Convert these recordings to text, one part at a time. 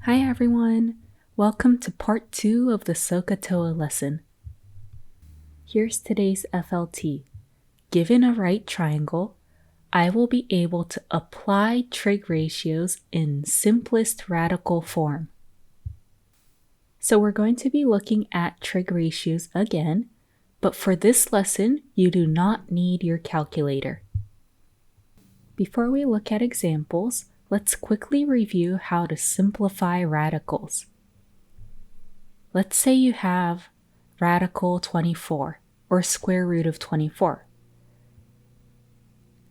Hi everyone! Welcome to part 2 of the SOH CAH TOA lesson. Here's today's FLT. Given a right triangle, I will be able to apply trig ratios in simplest radical form. So we're going to be looking at trig ratios again, but for this lesson, you do not need your calculator. Before we look at examples, let's quickly review how to simplify radicals. Let's say you have radical 24, or square root of 24.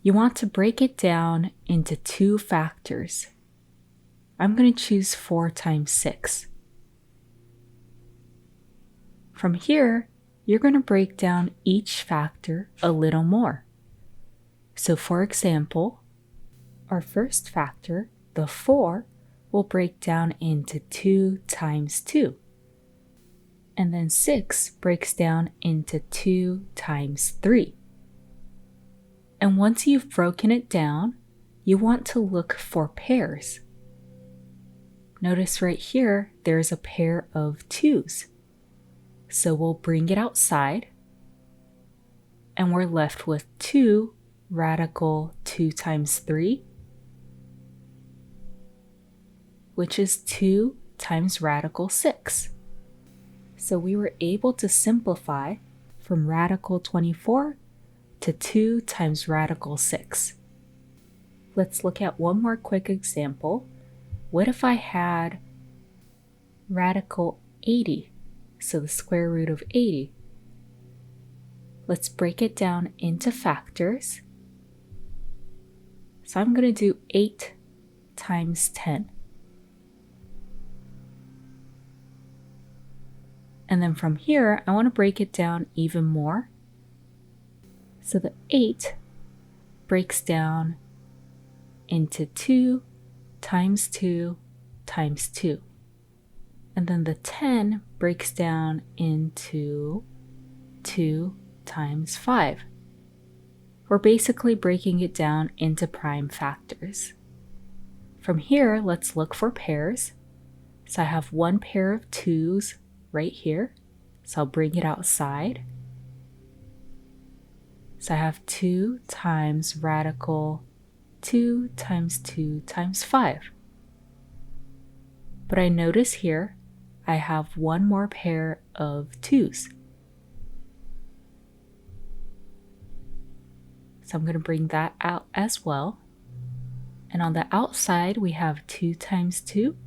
You want to break it down into two factors. I'm going to choose 4 times 6. From here, you're going to break down each factor a little more. So for example, our first factor, the 4, will break down into 2 times 2. And then 6 breaks down into 2 times 3. And once you've broken it down, you want to look for pairs. Notice right here, there's a pair of 2's. So we'll bring it outside, and we're left with 2 radical 2 times 3, which is 2 times radical 6. So we were able to simplify from radical 24 to 2 times radical 6. Let's look at one more quick example. What if I had radical 80, so the square root of 80? Let's break it down into factors. So I'm going to do 8 times 10. And then from here, I want to break it down even more. So the 8 breaks down into 2 times 2 times 2. And then the 10 breaks down into 2 times 5. We're basically breaking it down into prime factors. From here, let's look for pairs. So I have one pair of 2's right here, so I'll bring it outside. So I have 2 times radical 2 times 2 times 5. But I notice here I have one more pair of 2's. So I'm going to bring that out as well. And on the outside we have 2 times 2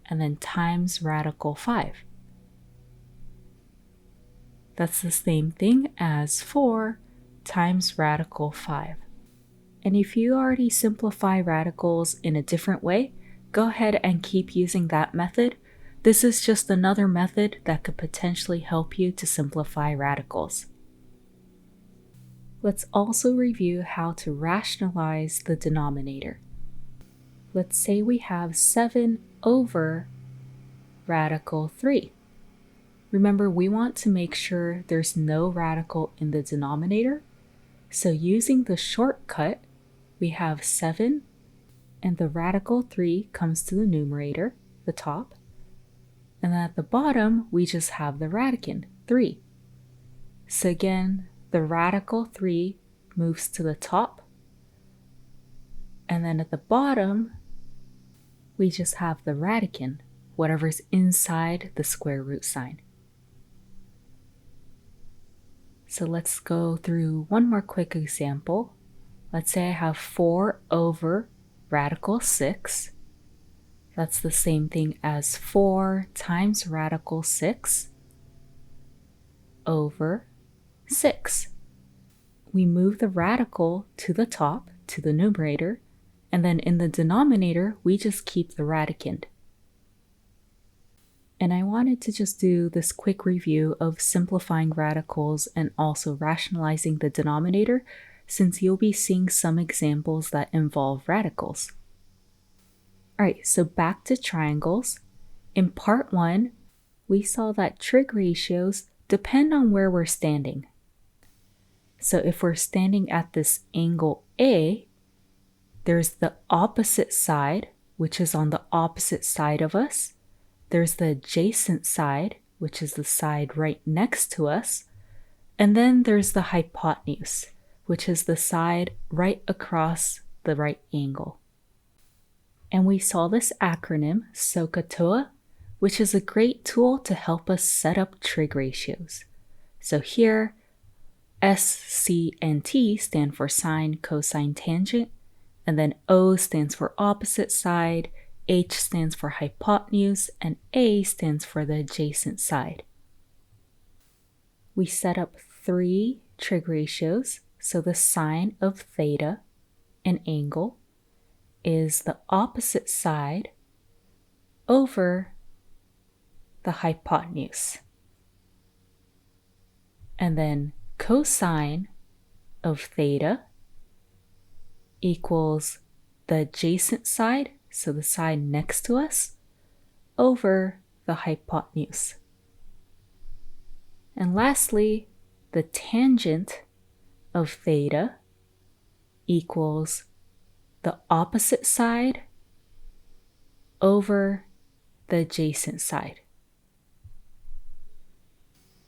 and then times radical 5. That's the same thing as 4 times radical 5. And if you already simplify radicals in a different way, go ahead and keep using that method. This is just another method that could potentially help you to simplify radicals. Let's also review how to rationalize the denominator. Let's say we have 7 over radical 3. Remember, we want to make sure there's no radical in the denominator. So using the shortcut, we have 7, and the radical 3 comes to the numerator, the top. And then at the bottom, we just have the radicand, 3. So again, the radical 3 moves to the top. And then at the bottom, we just have the radicand, whatever's inside the square root sign. So let's go through one more quick example. Let's say I have 4 over radical 6. That's the same thing as 4 times radical 6 over 6. We move the radical to the top, to the numerator, and then in the denominator, we just keep the radicand. And I wanted to just do this quick review of simplifying radicals and also rationalizing the denominator, since you'll be seeing some examples that involve radicals. Alright, so back to triangles. In part 1, we saw that trig ratios depend on where we're standing. So if we're standing at this angle A, there's the opposite side which is on the opposite side of us. There's the adjacent side, which is the side right next to us. And then there's the hypotenuse, which is the side right across the right angle. And we saw this acronym, SOH CAH TOA, which is a great tool to help us set up trig ratios. So here, S, C, and T stand for sine, cosine, tangent, and then O stands for opposite side, H stands for hypotenuse, and A stands for the adjacent side. We set up 3 trig ratios, so the sine of theta, an angle, is the opposite side over the hypotenuse. And then cosine of theta equals the adjacent side, so the side next to us, over the hypotenuse. And lastly, the tangent of theta equals the opposite side over the adjacent side.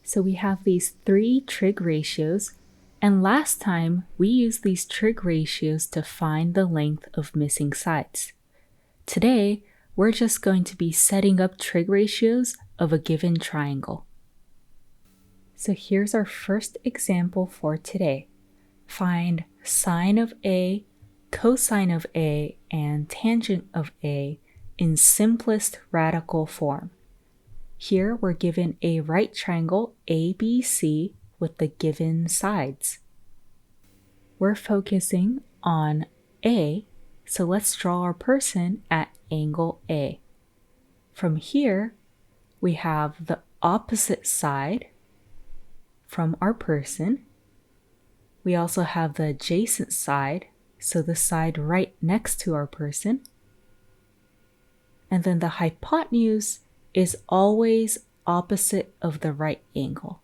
So we have these 3 trig ratios, and last time we used these trig ratios to find the length of missing sides. Today, we're just going to be setting up trig ratios of a given triangle. So here's our first example for today. Find sine of A, cosine of A, and tangent of A in simplest radical form. Here we're given a right triangle ABC with the given sides. We're focusing on A, so let's draw our person at angle A. From here, we have the opposite side from our person. We also have the adjacent side, so the side right next to our person. And then the hypotenuse is always opposite of the right angle.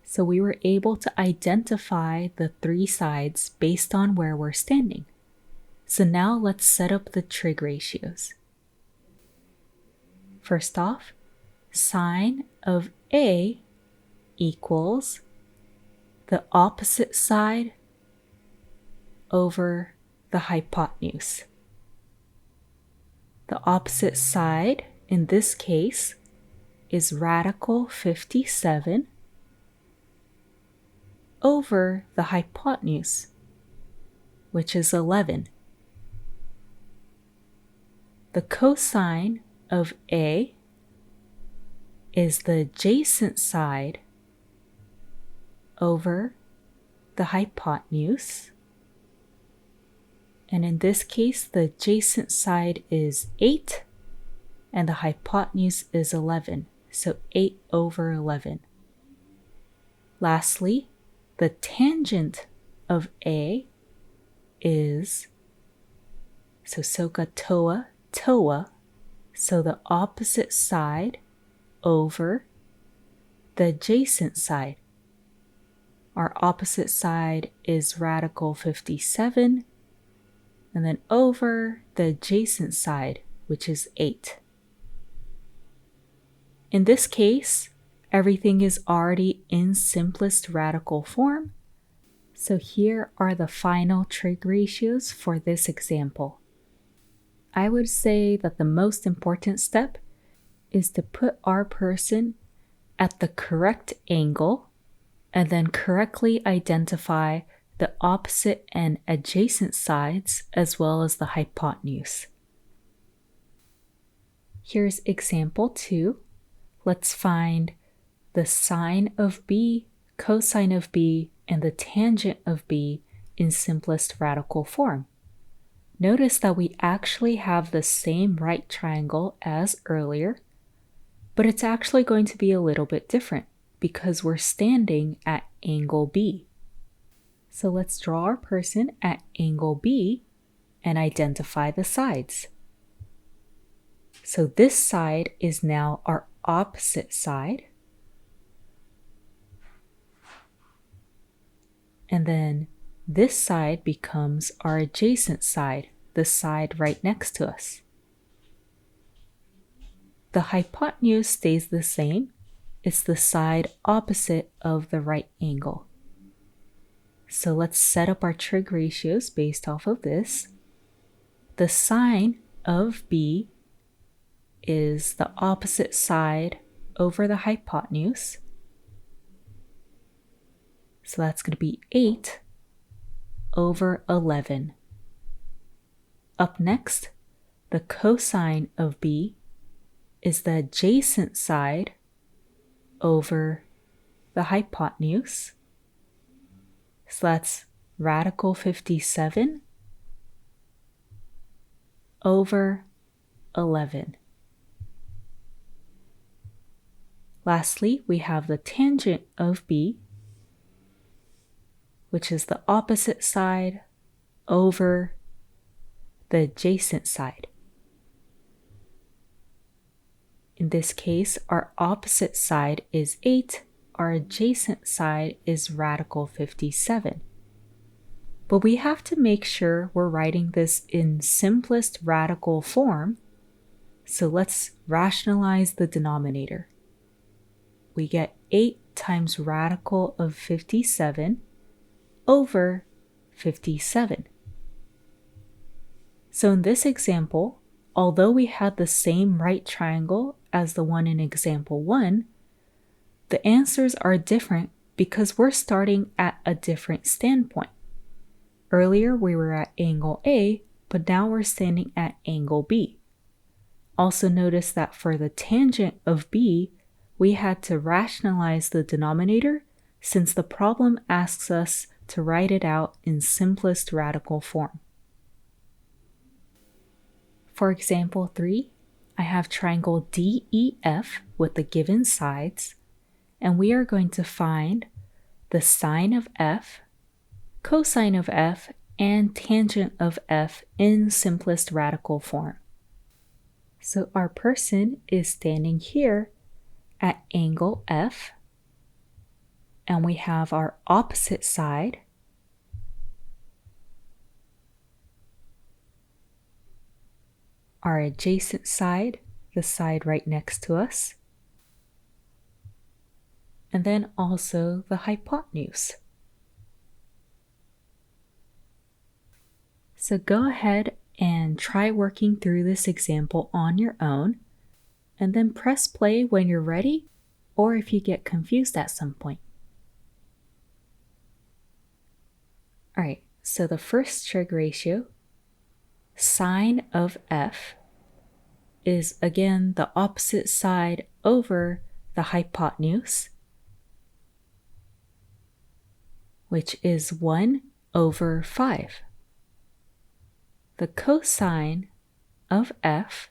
So we were able to identify the 3 sides based on where we're standing. So now let's set up the trig ratios. First off, sine of A equals the opposite side over the hypotenuse. The opposite side in this case is radical 57 over the hypotenuse, which is 11. The cosine of A is the adjacent side over the hypotenuse. And in this case, the adjacent side is 8 and the hypotenuse is 11, so 8 over 11. Lastly, the tangent of A is, SOH CAH TOA, TOA, so the opposite side over the adjacent side. Our opposite side is radical 57, and then over the adjacent side, which is 8. In this case, everything is already in simplest radical form, so here are the final trig ratios for this example. I would say that the most important step is to put our person at the correct angle and then correctly identify the opposite and adjacent sides as well as the hypotenuse. Here's example 2. Let's find the sine of B, cosine of B, and the tangent of B in simplest radical form. Notice that we actually have the same right triangle as earlier, but it's actually going to be a little bit different because we're standing at angle B. So let's draw our person at angle B and identify the sides. So this side is now our opposite side. And then this side becomes our adjacent side, the side right next to us. The hypotenuse stays the same. It's the side opposite of the right angle. So let's set up our trig ratios based off of this. The sine of b is the opposite side over the hypotenuse. So that's going to be 8 over 11. Up next, the cosine of b is the adjacent side over the hypotenuse. So that's radical 57 over 11. Lastly, we have the tangent of b, which is the opposite side over the adjacent side. In this case, our opposite side is 8, our adjacent side is radical 57. But we have to make sure we're writing this in simplest radical form, so let's rationalize the denominator. We get 8 times radical of 57 over 57. So in this example, although we had the same right triangle as the one in example 1, the answers are different because we're starting at a different standpoint. Earlier we were at angle A, but now we're standing at angle B. Also notice that for the tangent of B, we had to rationalize the denominator since the problem asks us to write it out in simplest radical form. For example 3, I have triangle DEF with the given sides, and we are going to find the sine of f, cosine of f, and tangent of f in simplest radical form. So our person is standing here at angle F, and we have our opposite side, our adjacent side, the side right next to us, and then also the hypotenuse. So go ahead and try working through this example on your own, and then press play when you're ready, or if you get confused at some point. All right, so the first trig ratio, sine of f, is again the opposite side over the hypotenuse, which is 1 over 5. The cosine of f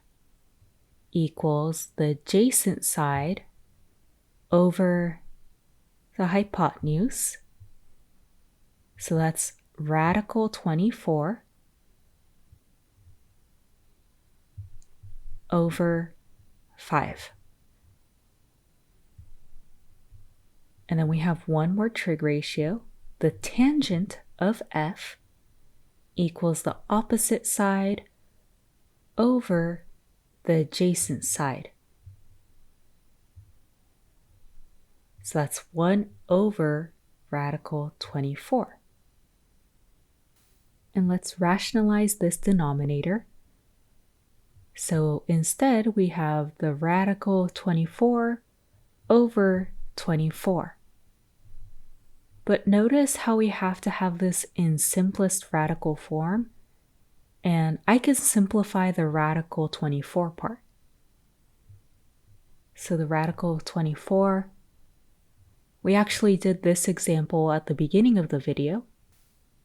equals the adjacent side over the hypotenuse. So that's radical 24 over 5. And then we have one more trig ratio. The tangent of f equals the opposite side over the adjacent side. So that's 1 over radical 24. And let's rationalize this denominator. So instead we have the radical 24 over 24. But notice how we have to have this in simplest radical form, and I can simplify the radical 24 part. So the radical 24, we actually did this example at the beginning of the video,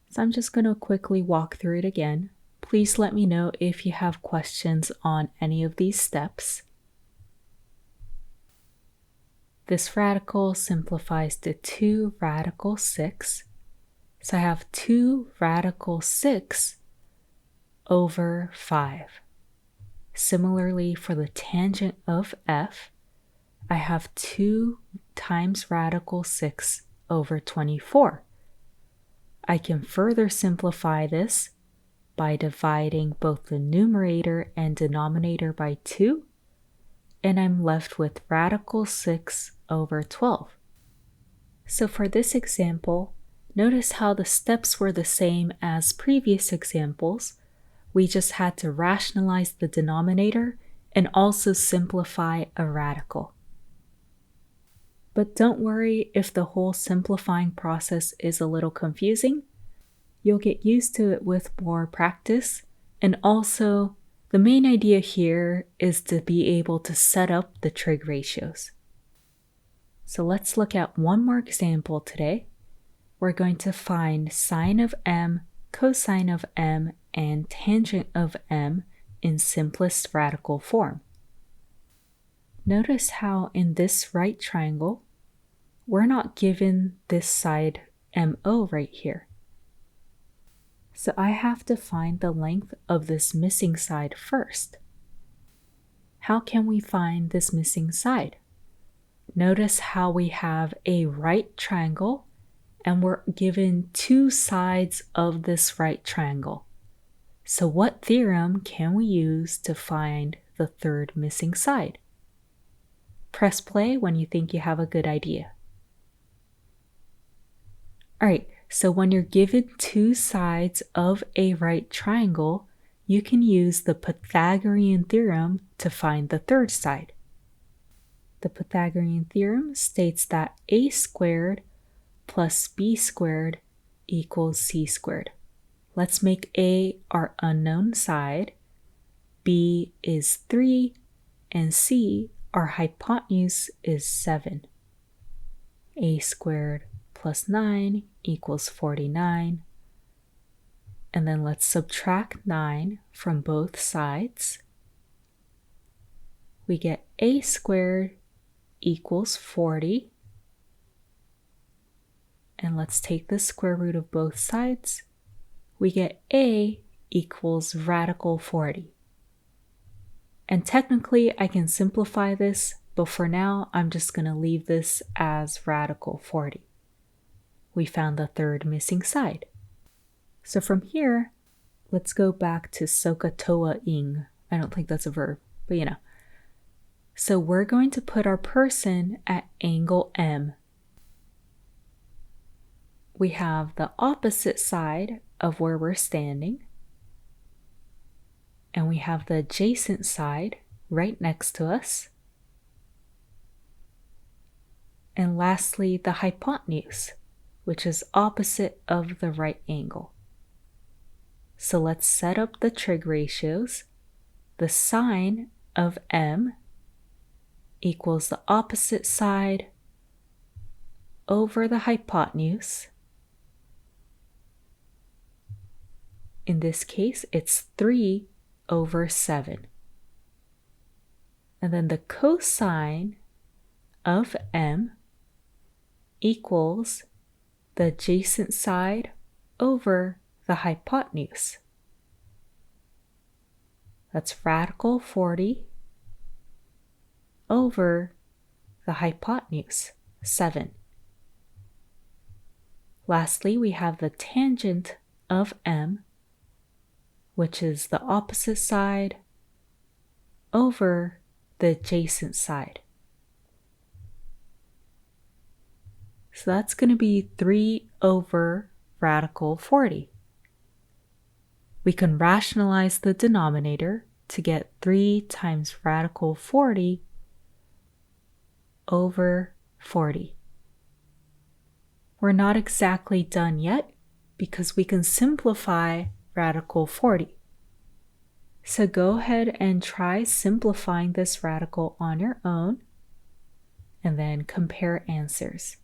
so I'm just going to quickly walk through it again. Please let me know if you have questions on any of these steps. This radical simplifies to 2 radical 6. So I have 2 radical 6 over 5. Similarly, for the tangent of f, I have 2 times radical 6 over 24. I can further simplify this by dividing both the numerator and denominator by 2, and I'm left with radical 6 over 12. So for this example, notice how the steps were the same as previous examples. We just had to rationalize the denominator and also simplify a radical. But don't worry if the whole simplifying process is a little confusing. You'll get used to it with more practice, and also the main idea here is to be able to set up the trig ratios. So let's look at one more example today. We're going to find sine of m, cosine of m, and tangent of m in simplest radical form. Notice how in this right triangle, we're not given this side MO right here. So I have to find the length of this missing side first. How can we find this missing side? Notice how we have a right triangle and we're given two sides of this right triangle. So what theorem can we use to find the third missing side? Press play when you think you have a good idea. All right, so when you're given two sides of a right triangle, you can use the Pythagorean theorem to find the third side. The Pythagorean theorem states that a squared plus b squared equals c squared. Let's make a our unknown side, b is 3, and c, our hypotenuse, is 7. A squared plus 9 equals 49. And then let's subtract 9 from both sides. We get a squared equals 40. And let's take the square root of both sides. We get a equals radical 40. And technically I can simplify this, but for now I'm just going to leave this as radical 40. We found the third missing side. So from here, let's go back to SOH CAH TOA. I don't think that's a verb, but you know. So we're going to put our person at angle M. We have the opposite side of where we're standing, and we have the adjacent side right next to us. And lastly, the hypotenuse, which is opposite of the right angle. So let's set up the trig ratios. The sine of m equals the opposite side over the hypotenuse. In this case, it's 3 over 7. And then the cosine of m equals the adjacent side over the hypotenuse. That's radical 40 over the hypotenuse, 7. Lastly, we have the tangent of m, which is the opposite side over the adjacent side. So that's going to be 3 over radical 40. We can rationalize the denominator to get 3 times radical 40 over 40. We're not exactly done yet because we can simplify radical 40. So go ahead and try simplifying this radical on your own and then compare answers.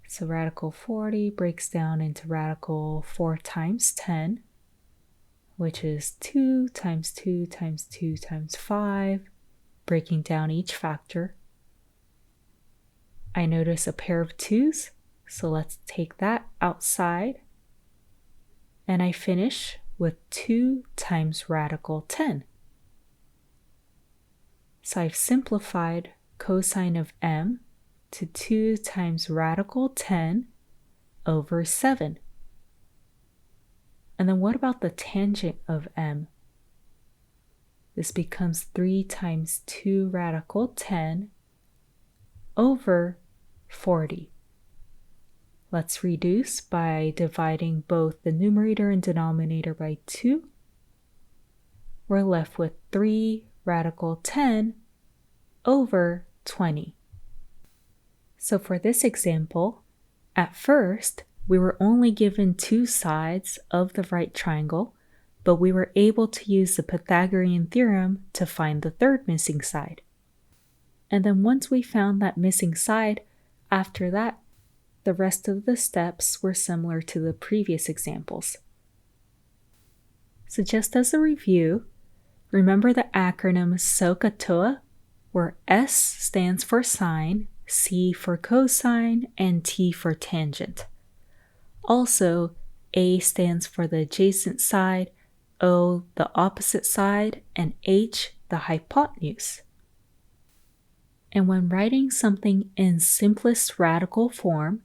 So radical 40 breaks down into radical 4 times 10, which is 2 times 2 times 2 times 5, breaking down each factor. I notice a pair of 2's, so let's take that outside. And I finish with 2 times radical 10. So I've simplified cosine of m to 2 times radical 10 over 7. And then what about the tangent of m? This becomes 3 times 2 radical 10 over 40. Let's reduce by dividing both the numerator and denominator by 2. We're left with 3 radical 10 over 20. So for this example, at first, we were only given 2 sides of the right triangle, but we were able to use the Pythagorean theorem to find the third missing side. And then once we found that missing side, after that, the rest of the steps were similar to the previous examples. So just as a review, remember the acronym SOH CAH TOA, where S stands for sine, C for cosine, and T for tangent. Also, A stands for the adjacent side, O the opposite side, and H the hypotenuse. And when writing something in simplest radical form,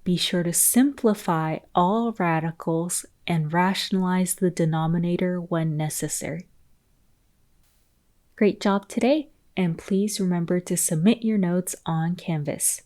be sure to simplify all radicals and rationalize the denominator when necessary. Great job today, and please remember to submit your notes on Canvas.